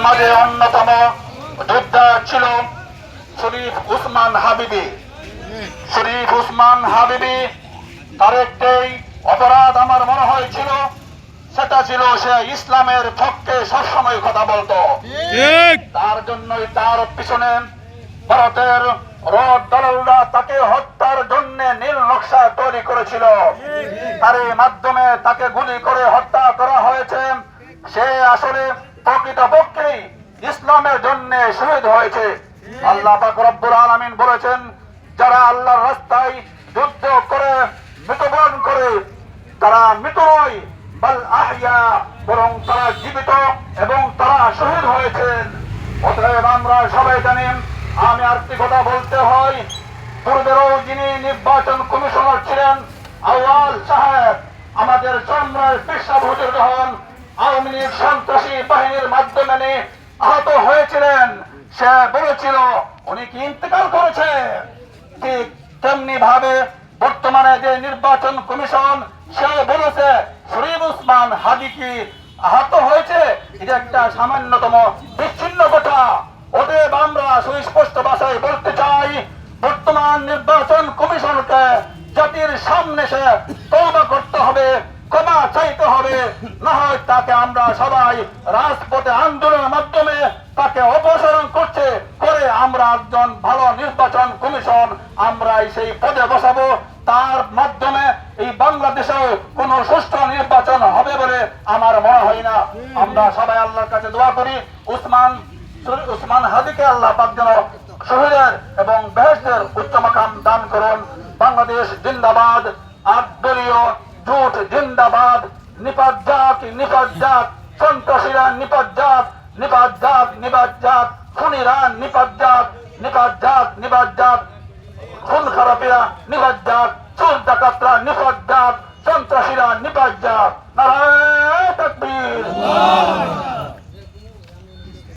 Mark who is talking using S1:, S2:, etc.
S1: মাঝে অন্যতম যোদ্ধা ছিল শরীফ উসমান হাবিবি। শরীফ উসমান হাবিবি তার একটাই অপরাধ আমার মনে হয়েছিল, সেটা ছিল সে ইসলামের পক্ষে সবসময় কথা বলতো। তার জন্যই তার পিছনে ভারতের রড দালালরা তাকে হত্যার জন্য নীল নকশা তৈরি করেছিল। তার মাধ্যমে তাকে গুলি করে হত্যা করা হয়েছে। সে আসলে প্রকৃতপক্ষেই ইসলামের জন্য শহীদ হয়েছে। আল্লাহ পাক রব্বুল আলামিন বলেছেন, যারা আল্লাহর রাস্তায় যুদ্ধ করে মৃত্যুবরণ করে তারা মৃত নয়, বাল আহইয়া, বরং তারা জীবিত এবং তারা শহীদ হয়েছেন। অতএব আমরা সবাই জানি, আমি আরেকটি কথা বলতে হয়, পূর্বেরও যিনি নির্বাচন কমিশনার ছিলেন আউয়াল সাহেব, আমাদের চন্দ্রের পেশাব হুজুর যখন আওয়ামী লীগ সন্ত্রাসী বাহিনীর মাধ্যমে আহত হয়েছিলেন, সে বলেছিল উনি কি ইন্তেকাল করেছে। ঠিক তেমনি ভাবে বর্তমানে যে নির্বাচন কমিশন, সে বলেছে শরীফ উসমান হাদি কি আহত হয়েছে। এটা একটা সামান্যতম বিচ্ছিন্ন কথা। অতএব আমরা সুস্পষ্ট ভাষায় বলতে চাই, বর্তমান নির্বাচন কমিশনকে জাতির সামনে সে তওবা করতে হবে, ক্ষমা চাইতে হবে, না হয় তাকে আমরা সবাই রাজপথে আন্দোলনের মাধ্যমে তাকে অপসারণ করছে করে আমরা একজন ভালো নির্বাচন কমিশন আমরা সেই পদে বসাবো। তার মাধ্যমে এই বাংলাদেশেও কোন সুষ্ঠু নির্বাচন হবে বলে আমার মনে হয় না। আমরা সবাই আল্লাহর কাছে দোয়া করি, উসমান হাদিকে আল্লাহ পাক যেন শহীদের এবং বেহেশতের উচ্চ মাকাম দান করুন। বাংলাদেশ জিন্দাবাদ, আটদলীয় জোট জিন্দাবাদ, নিপাত যাক, নিপাত যাক, সন্ত্রাসীরা নিপাত যাক, নিপাত যাক, নিপাত যাক, খুনিরা নিপাত যাক, নিপাত যাক, নিপাত যাক, খুন খারাপিরা নিপাত যাক, চোর ডাকাতরা নিপাত যাক, সন্ত্রাসীরা নিপাত যাক। নারায়ে তাকবীর।